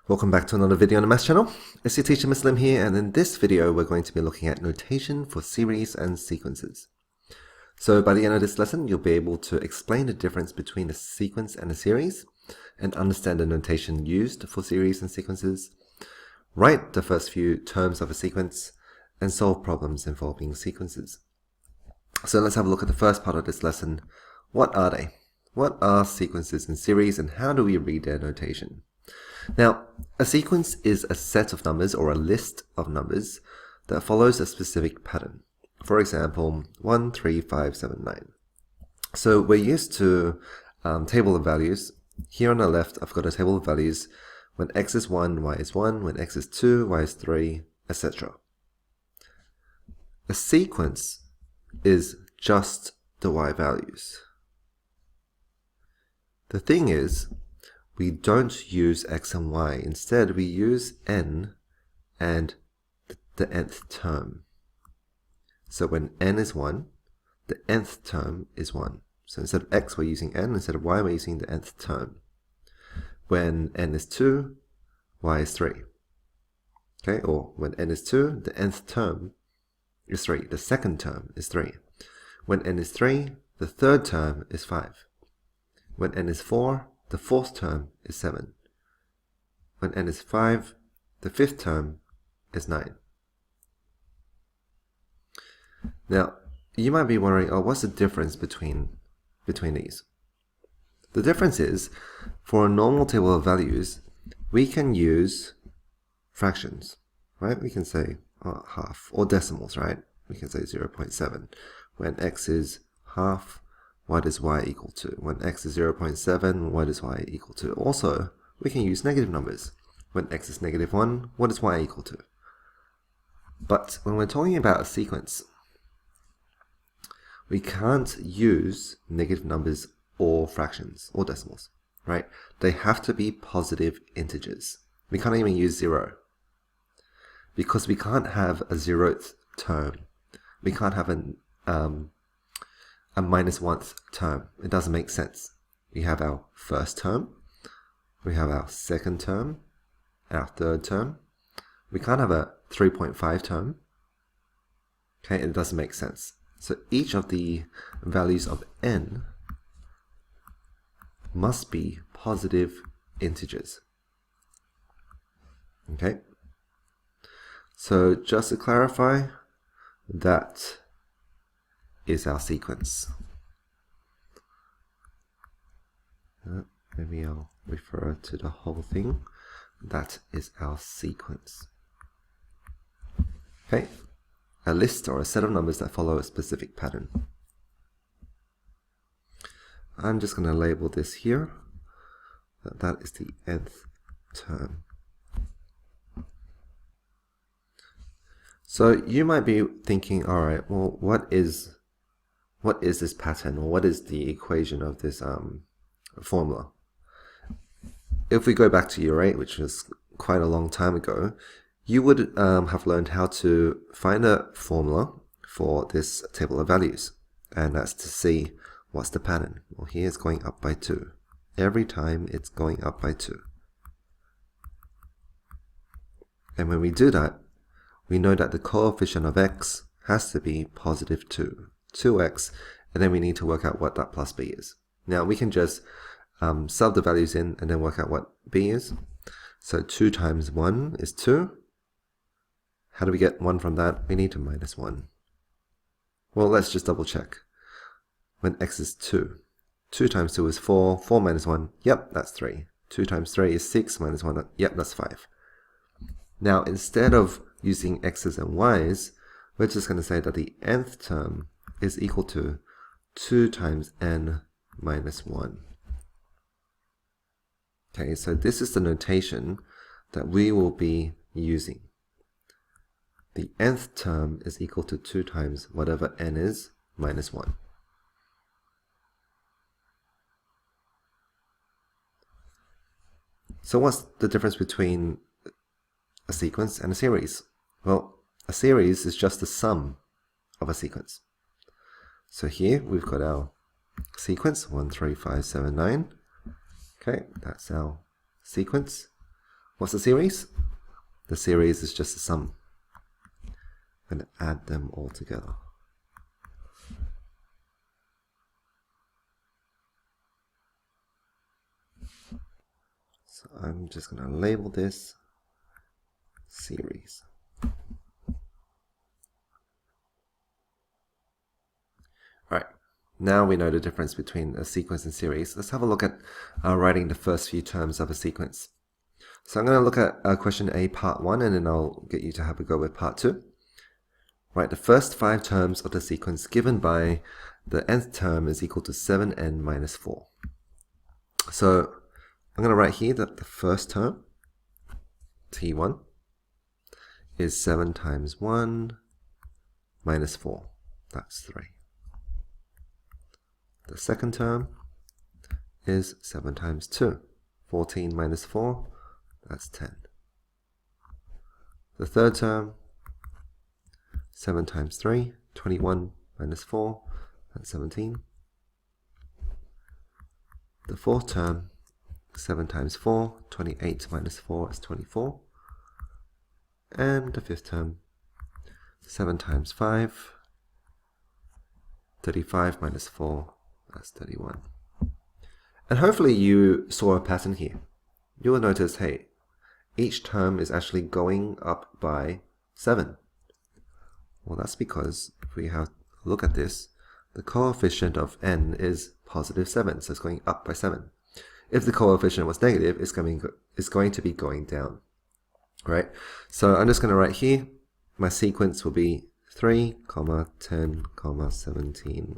Welcome back to another video on the Maths channel. It's your teacher Muslim here, and in this video we're going to be looking at notation for series and sequences. So by the end of this lesson you'll be able to explain the difference between a sequence and a series, and understand the notation used for series and sequences, write the first few terms of a sequence, and solve problems involving sequences. So let's have a look at the first part of this lesson. What are they? What are sequences and series, and how do we read their notation? Now, a sequence is a set of numbers or a list of numbers that follows a specific pattern. For example, 1, 3, 5, 7, 9. So we're used to table of values. Here on the left, I've got a table of values. When x is 1, y is 1. When x is 2, y is 3, etc. A sequence is just the y values. The thing is, we don't use x and y. Instead, we use n and the nth term. So when n is 1, the nth term is 1. So instead of x, we're using n. Instead of y, we're using the nth term. When n is 2, y is 3. Okay, or when n is 2, the nth term is 3. The second term is 3. When n is 3, the third term is 5. When n is 4, the fourth term is 7. When n is 5, the fifth term is 9. Now, you might be wondering, oh, what's the difference between these? The difference is, for a normal table of values, we can use fractions, right? We can say half, or decimals, right? We can say 0.7. When x is half, what is y equal to? When x is 0.7, what is y equal to? Also, we can use negative numbers. When x is negative 1, what is y equal to? But when we're talking about a sequence, we can't use negative numbers or fractions or decimals, right? They have to be positive integers. We can't even use 0, because we can't have a 0th term. We can't have a minus 1th term. It doesn't make sense. We have our first term, we have our second term, our third term. We can't have a 3.5 term. Okay, it doesn't make sense. So each of the values of n must be positive integers. Okay, so just to clarify, that is our sequence. Maybe I'll refer to the whole thing. That is our sequence. Okay, a list or a set of numbers that follow a specific pattern. I'm just going to label this here. That is the nth term. So you might be thinking, all right, well, what is this pattern, or what is the equation of this formula? If we go back to year 8, which was quite a long time ago, you would have learned how to find a formula for this table of values, and that's to see what's the pattern. Well, here it's going up by 2. Every time it's going up by 2. And when we do that, we know that the coefficient of x has to be positive 2. 2x, and then we need to work out what that plus b is. Now we can just sub the values in and then work out what b is. So 2 times 1 is 2. How do we get 1 from that? We need to minus 1. Well, let's just double check. When x is 2, 2 times 2 is 4, 4 minus 1, yep, that's 3. 2 times 3 is 6, minus 1, yep, that's 5. Now, instead of using x's and y's, we're just going to say that the nth term is equal to 2 times n minus 1. Okay, so this is the notation that we will be using. The nth term is equal to 2 times whatever n is minus 1. So what's the difference between a sequence and a series? Well, a series is just the sum of a sequence. So here we've got our sequence 1, 3, 5, 7, 9. Okay, that's our sequence. What's the series? The series is just a sum. I'm going to add them all together. So I'm just going to label this series. Alright, now we know the difference between a sequence and series. Let's have a look at writing the first few terms of a sequence. So I'm going to look at question A, part 1, and then I'll get you to have a go with part 2. Write the first 5 terms of the sequence given by the nth term is equal to 7n minus 4. So I'm going to write here that the first term, t1, is 7 times 1 minus 4. That's 3. The second term is 7 times 2. 14 minus 4, that's 10. The third term, 7 times 3, 21 minus 4, that's 17. The fourth term, 7 times 4, 28 minus 4 is 24. And the fifth term, 7 times 5, 35 minus 4, that's 31. And hopefully you saw a pattern here. You will notice, hey, each term is actually going up by 7. Well, that's because if we have a look at this, the coefficient of n is positive 7, so it's going up by 7. If the coefficient was negative, it's going to be going down, right? So I'm just going to write here, my sequence will be 3, 10, 17,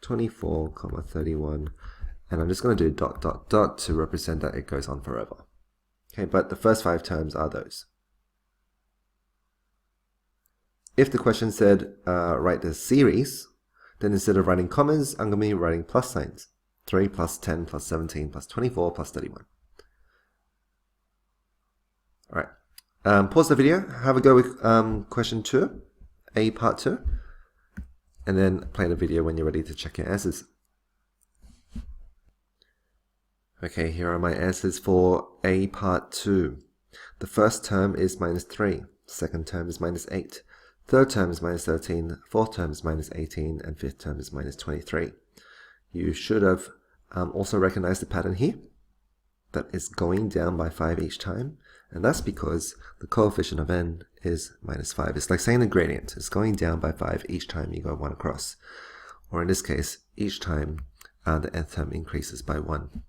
24, 31, and I'm just going to do dot, dot, dot to represent that it goes on forever. Okay, but the first 5 terms are those. If the question said write the series, then instead of writing commas, I'm going to be writing plus signs. 3 plus 10 plus 17 plus 24 plus 31. Alright, pause the video, have a go with question 2, A part 2, and then play the video when you're ready to check your answers. Okay, here are my answers for A part 2. The first term is minus 3, second term is minus 8, third term is minus 13, fourth term is minus 18, and fifth term is minus 23. You should have also recognized the pattern here, that is going down by 5 each time, and that's because the coefficient of n is minus 5. It's like saying a gradient. It's going down by 5 each time you go 1 across. Or in this case, each time the nth term increases by 1.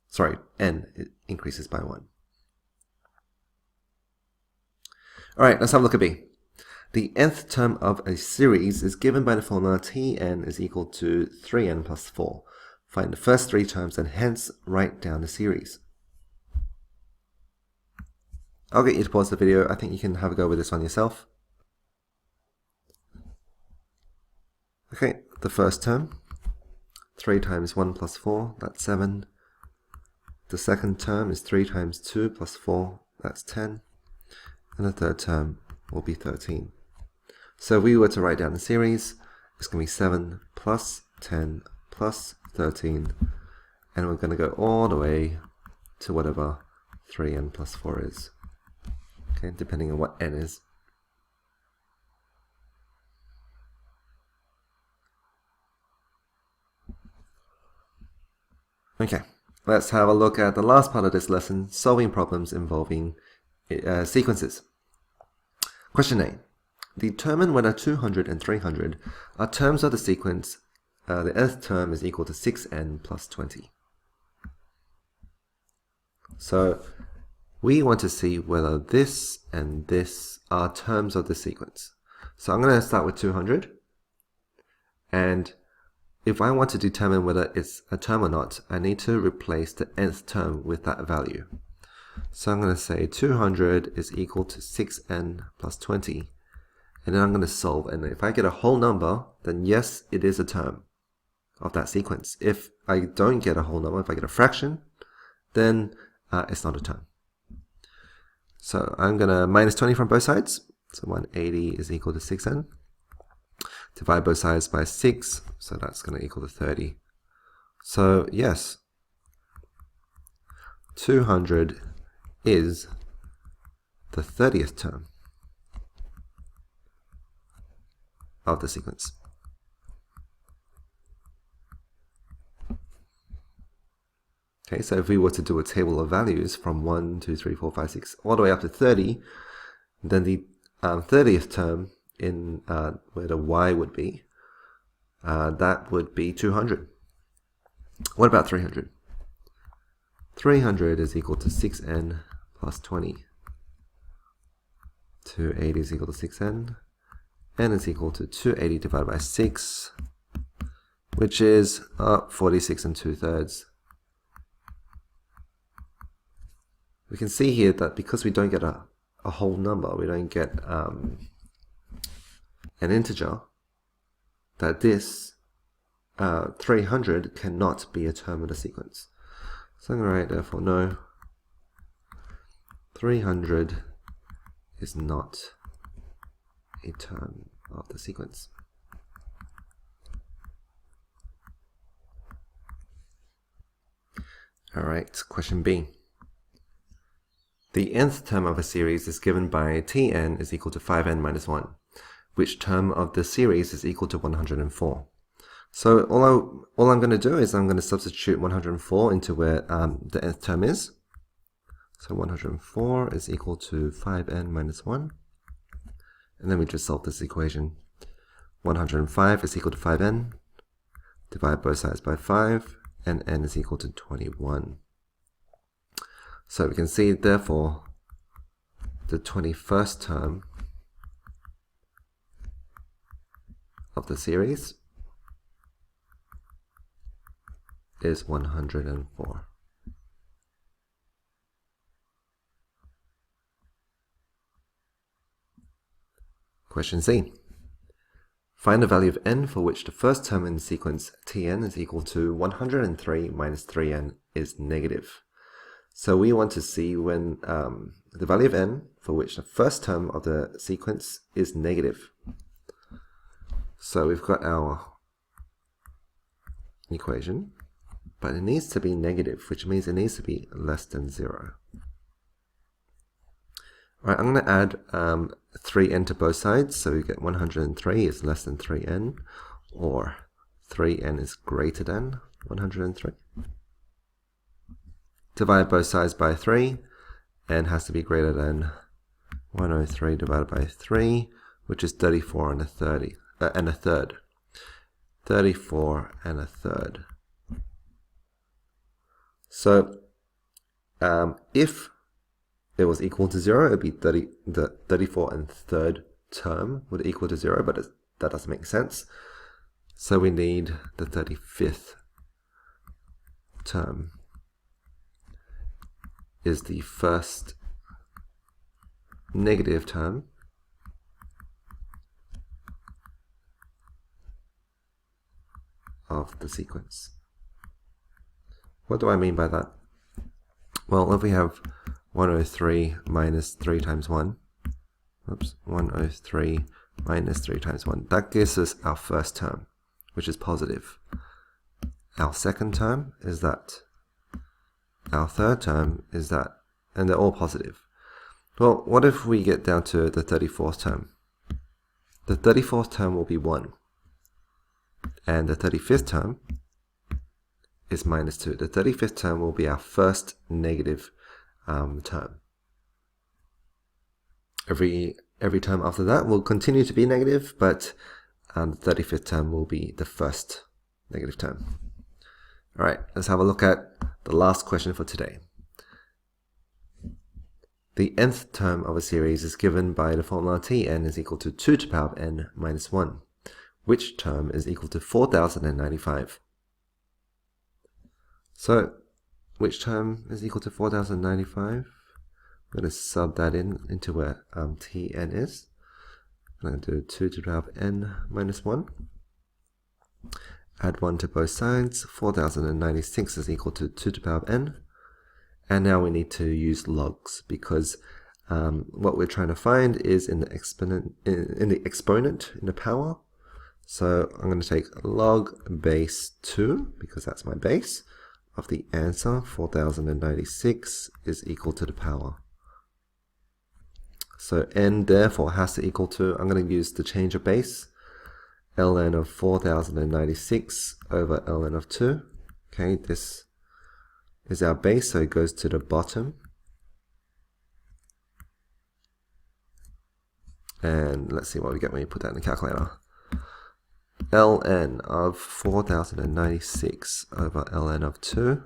Sorry, n increases by 1. Alright, let's have a look at B. The nth term of a series is given by the formula Tn is equal to 3n plus 4. Find the first 3 terms and hence write down the series. I'll get you to pause the video. I think you can have a go with this one yourself. Okay, the first term, 3 times 1 plus 4, that's 7. The second term is 3 times 2 plus 4, that's 10. And the third term will be 13. So if we were to write down the series, it's going to be 7 plus 10 plus 13, and we're going to go all the way to whatever 3n plus 4 is. Okay, depending on what n is. Okay, let's have a look at the last part of this lesson, solving problems involving sequences. Question A. Determine whether 200 and 300 are terms of the sequence. The nth term is equal to 6n plus 20. So we want to see whether this and this are terms of the sequence. So I'm going to start with 200. And if I want to determine whether it's a term or not, I need to replace the nth term with that value. So I'm going to say 200 is equal to 6n plus 20. And then I'm going to solve. And if I get a whole number, then yes, it is a term of that sequence. If I don't get a whole number, if I get a fraction, then it's not a term. So I'm going to minus 20 from both sides. So 180 is equal to 6n. Divide both sides by 6, so that's going to equal to 30. So yes, 200 is the 30th term of the sequence. Okay, so if we were to do a table of values from 1, 2, 3, 4, 5, 6, all the way up to 30, then the 30th term in where the y would be, that would be 200. What about 300? 300 is equal to 6n plus 20. 280 is equal to 6n. n is equal to 280 divided by 6, which is 46 2/3. We can see here that because we don't get a whole number, we don't get an integer, that this 300 cannot be a term of the sequence. So I'm going to write, therefore, no, 300 is not a term of the sequence. Alright, question B. The nth term of a series is given by Tn is equal to 5n minus 1. Which term of the series is equal to 104? So all I'm going to do is I'm going to substitute 104 into where the nth term is. So 104 is equal to 5n minus 1. And then we just solve this equation. 105 is equal to 5n. Divide both sides by 5. And n is equal to 21. So we can see, therefore, the 21st term of the series is 104. Question C. Find the value of n for which the first term in the sequence Tn is equal to 103 minus 3n is negative. So we want to see when the value of n for which the first term of the sequence is negative. So we've got our equation, but it needs to be negative, which means it needs to be less than 0. Alright, I'm going to add 3n to both sides, so we get 103 is less than 3n, or 3n is greater than 103. Divide both sides by 3, n has to be greater than 103 divided by 3, which is 34 and a third. 34 and a third. So if it was equal to 0, it would be the 34 and third term would equal to 0, but that doesn't make sense. So we need the 35th term is the first negative term of the sequence. What do I mean by that? Well, if we have 103 minus 3 times 1, 103 minus 3 times 1, that gives us our first term, which is positive. Our second term is that. Our third term is that, and they're all positive. Well, what if we get down to the 34th term? The 34th term will be 1, and the 35th term is minus 2. The 35th term will be our first negative term. Every term after that will continue to be negative, but the 35th term will be the first negative term. Alright, let's have a look at the last question for today. The nth term of a series is given by the formula Tn is equal to 2 to the power of n minus 1. Which term is equal to 4095? So, which term is equal to 4095? I'm going to sub that into where Tn is. I'm going to do 2 to the power of n minus 1. Add 1 to both sides. 4096 is equal to 2 to the power of n. And now we need to use logs because what we're trying to find is in the exponent, in the power. So I'm going to take log base 2, because that's my base, of the answer, 4096, is equal to the power. So n therefore has to equal to, I'm going to use the change of base, ln of 4096 over ln of 2. Okay, this is our base, so it goes to the bottom. And let's see what we get when you put that in the calculator. ln of 4096 over ln of 2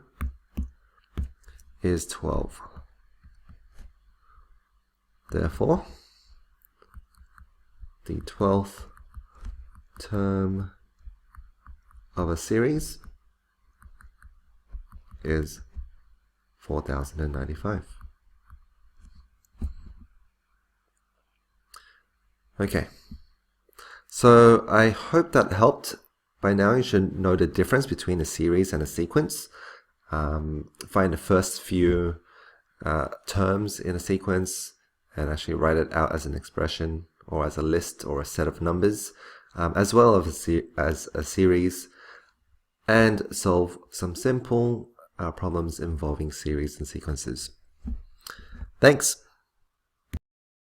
is 12. Therefore, the 12th term of a series is 4095. Okay, so I hope that helped. By now you should know the difference between a series and a sequence. Find the first few terms in a sequence and actually write it out as an expression or as a list or a set of numbers, as well as a series, and solve some simple problems involving series and sequences. Thanks.